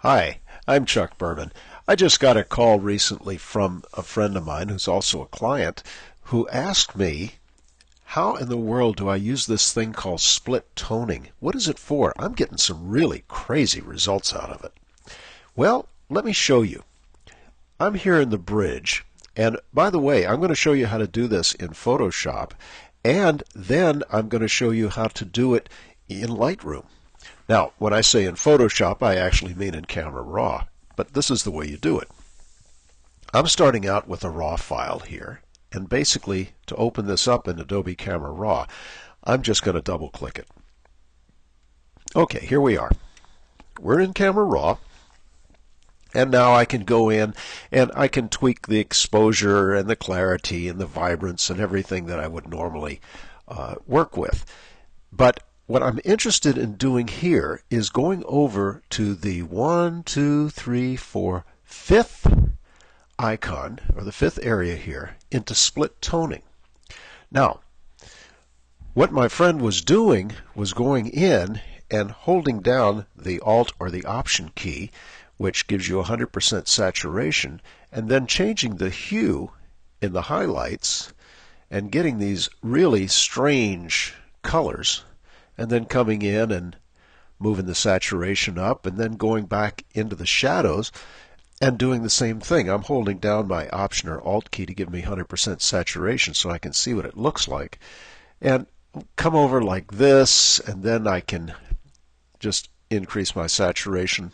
Hi, I'm Chuck Berman. I just got a call recently from a friend of mine who's also a client who asked me, how in the world do I use this thing called split toning? What is it for? I'm getting some really crazy results out of it. Well, let me show you. I'm here in the bridge, and by the way, I'm going to show you how to do this in Photoshop, and then I'm going to show you how to do it in Lightroom. Now, when I say in Photoshop, I actually mean in Camera Raw, but this is the way you do it. I'm starting out with a RAW file here, and basically, to open this up in Adobe Camera Raw, I'm just going to double-click it. Okay, here we are. We're in Camera Raw, and now I can go in and I can tweak the exposure and the clarity and the vibrance and everything that I would normally work with. But what I'm interested in doing here is going over to the 5th icon, or the fifth area here, into split toning. Now, what my friend was doing was going in and holding down the Alt or the Option key, which gives you 100% saturation, and then changing the hue in the highlights and getting these really strange colors, and then coming in and moving the saturation up, and then going back into the shadows and doing the same thing. I'm holding down my Option or Alt key to give me 100% saturation so I can see what it looks like. And come over like this, and then I can just increase my saturation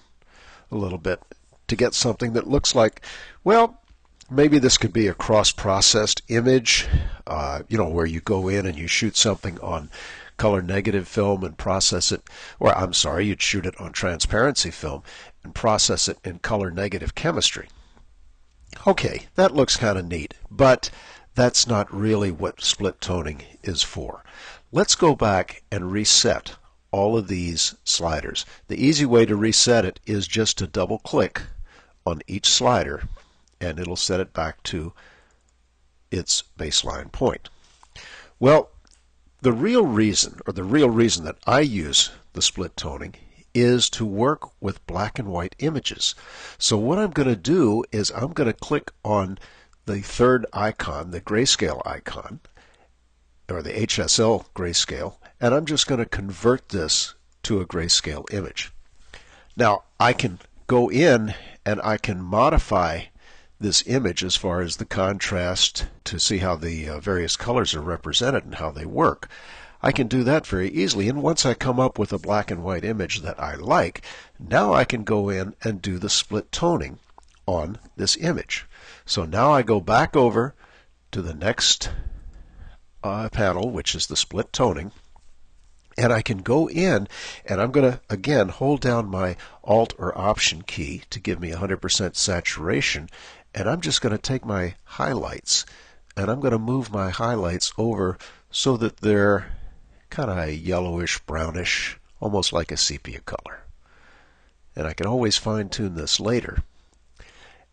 a little bit to get something that looks like, well, maybe this could be a cross-processed image, where you go in and you shoot something on color negative film and process it, or I'm sorry, you'd shoot it on transparency film and process it in color negative chemistry. Okay, that looks kind of neat, but that's not really what split toning is for. Let's go back and reset all of these sliders. The easy way to reset it is just to double click on each slider and it'll set it back to its baseline point. Well, the real reason that I use the split toning is to work with black and white images. So what I'm going to do is I'm going to click on the third icon, the grayscale icon, or the HSL grayscale, and I'm just going to convert this to a grayscale image. Now, I can go in and I can modify this image as far as the contrast to see how the various colors are represented and how they work. I can do that very easily, and once I come up with a black and white image that I like, now I can go in and do the split toning on this image. So now I go back over to the next panel, which is the split toning, and I can go in and I'm going to again hold down my Alt or Option key to give me 100% saturation, and I'm just going to take my highlights and I'm going to move my highlights over so that they're kind of yellowish, brownish, almost like a sepia color. And I can always fine-tune this later.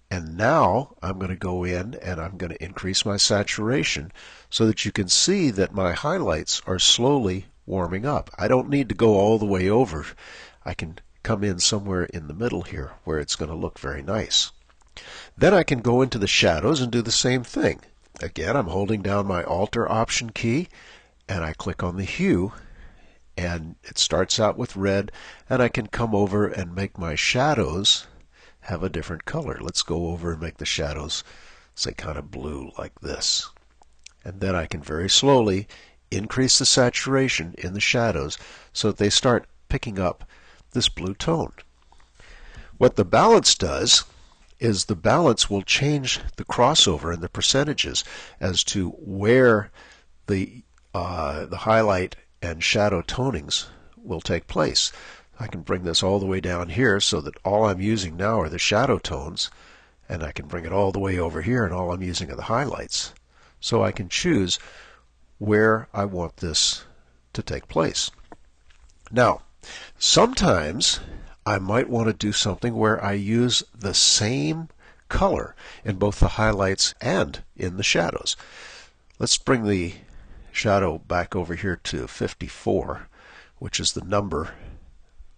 And now I'm going to go in and I'm going to increase my saturation so that you can see that my highlights are slowly warming up. I don't need to go all the way over. I can come in somewhere in the middle here where it's going to look very nice. Then I can go into the shadows and do the same thing. Again, I'm holding down my Alt or Option key and I click on the hue, and it starts out with red, and I can come over and make my shadows have a different color. Let's go over and make the shadows, say, kind of blue like this. And then I can very slowly increase the saturation in the shadows so that they start picking up this blue tone. What the balance does is the balance will change the crossover and the percentages as to where the highlight and shadow tonings will take place. I can bring this all the way down here so that all I'm using now are the shadow tones, and I can bring it all the way over here and all I'm using are the highlights. So I can choose where I want this to take place. Now, sometimes I might want to do something where I use the same color in both the highlights and in the shadows. Let's bring the shadow back over here to 54, which is the number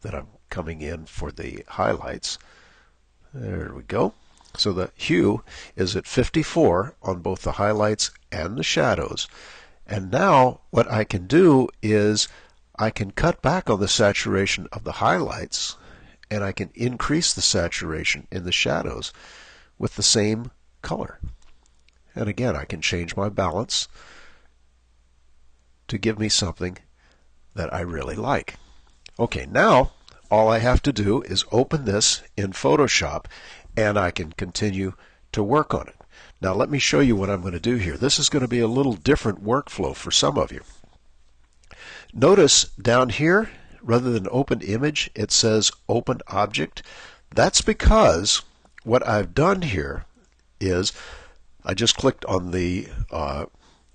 that I'm coming in for the highlights. There we go. So the hue is at 54 on both the highlights and the shadows. And now what I can do is I can cut back on the saturation of the highlights, and I can increase the saturation in the shadows with the same color. And again, I can change my balance to give me something that I really like. Okay, now all I have to do is open this in Photoshop, and I can continue to work on it. Now let me show you what I'm going to do here. This is going to be a little different workflow for some of you. Notice down here, rather than open image, it says open object. That's because what I've done here is I just clicked on the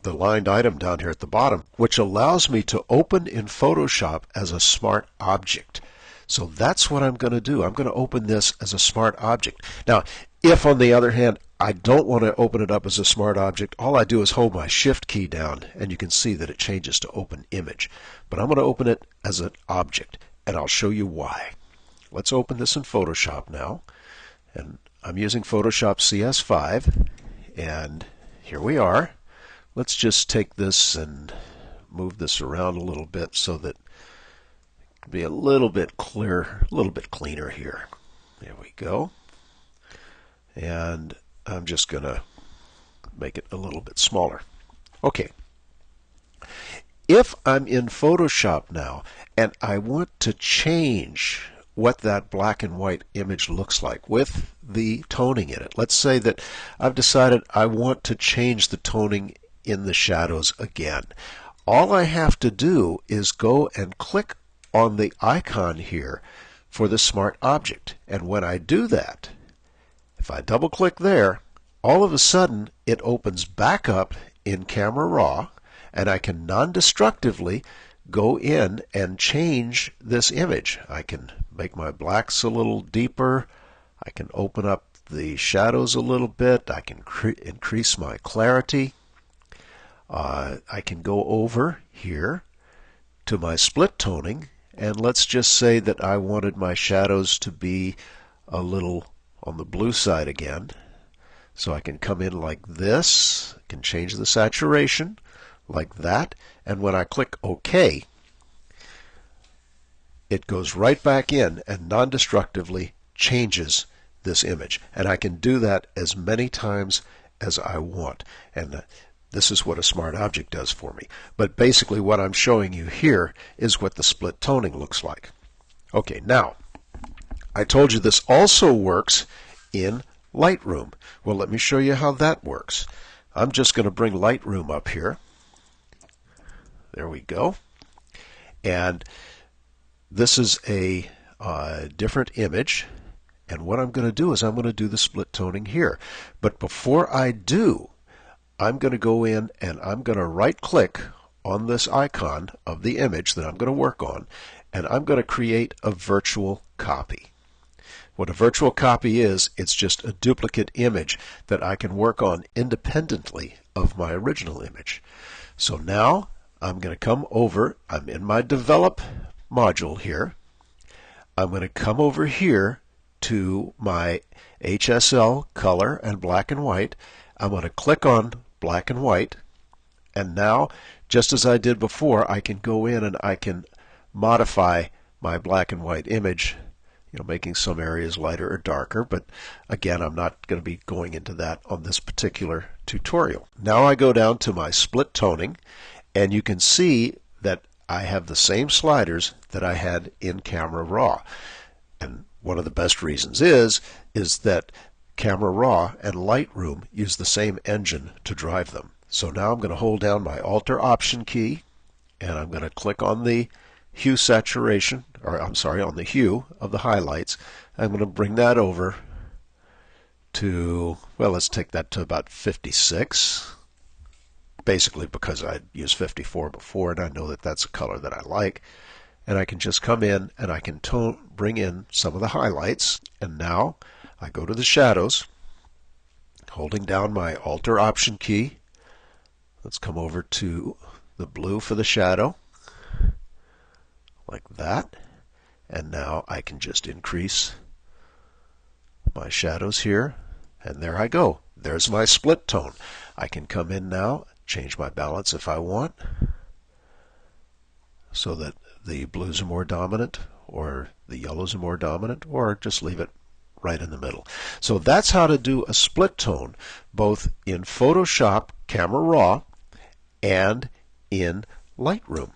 lined item down here at the bottom, which allows me to open in Photoshop as a smart object. So that's what I'm going to do. I'm going to open this as a smart object. Now, if on the other hand, I don't want to open it up as a smart object, all I do is hold my Shift key down, and you can see that it changes to open image. But I'm going to open it as an object, and I'll show you why. Let's open this in Photoshop now. And I'm using Photoshop CS5, and here we are. Let's just take this and move this around a little bit so that it can be a little bit clearer, a little bit cleaner here. There we go. And I'm just going to make it a little bit smaller. Okay. If I'm in Photoshop now and I want to change what that black and white image looks like with the toning in it, let's say that I've decided I want to change the toning in the shadows again. All I have to do is go and click on the icon here for the smart object. And when I do that, if I double click there, all of a sudden it opens back up in Camera Raw, and I can non-destructively go in and change this image. I can make my blacks a little deeper. I can open up the shadows a little bit. I can increase my clarity. I can go over here to my split toning, and let's just say that I wanted my shadows to be a little on the blue side again. So I can come in like this, I can change the saturation like that, and when I click OK, it goes right back in and non-destructively changes this image. And I can do that as many times as I want. And this is what a smart object does for me. But basically what I'm showing you here is what the split toning looks like. Okay, now, I told you this also works in Lightroom. Well, let me show you how that works. I'm just going to bring Lightroom up here. There we go. And this is a different image. And what I'm going to do is I'm going to do the split toning here. But before I do, I'm going to go in and I'm going to right click on this icon of the image that I'm going to work on, and I'm going to create a virtual copy. What a virtual copy is, it's just a duplicate image that I can work on independently of my original image. So now I'm going to come over, I'm in my develop module here. I'm going to come over here to my HSL color and black and white. I'm going to click on black and white, and now, just as I did before, I can go in and I can modify my black and white image, making some areas lighter or darker, but again, I'm not going to be going into that on this particular tutorial. Now I go down to my split toning, and you can see that I have the same sliders that I had in Camera Raw. And one of the best reasons is that Camera Raw and Lightroom use the same engine to drive them. So now I'm going to hold down my Alt or Option key, and I'm going to click on the hue saturation, or I'm sorry, on the hue of the highlights. I'm going to bring that over to, well, let's take that to about 56. Basically because I used 54 before, and I know that that's a color that I like. And I can just come in and I can bring in some of the highlights, and now I go to the shadows, holding down my Alt or Option key. Let's come over to the blue for the shadow, like that. And now I can just increase my shadows here, and there I go. There's my split tone. I can come in now, change my balance if I want, so that the blues are more dominant, or the yellows are more dominant, or just leave it right in the middle. So that's how to do a split tone, both in Photoshop Camera Raw and in Lightroom.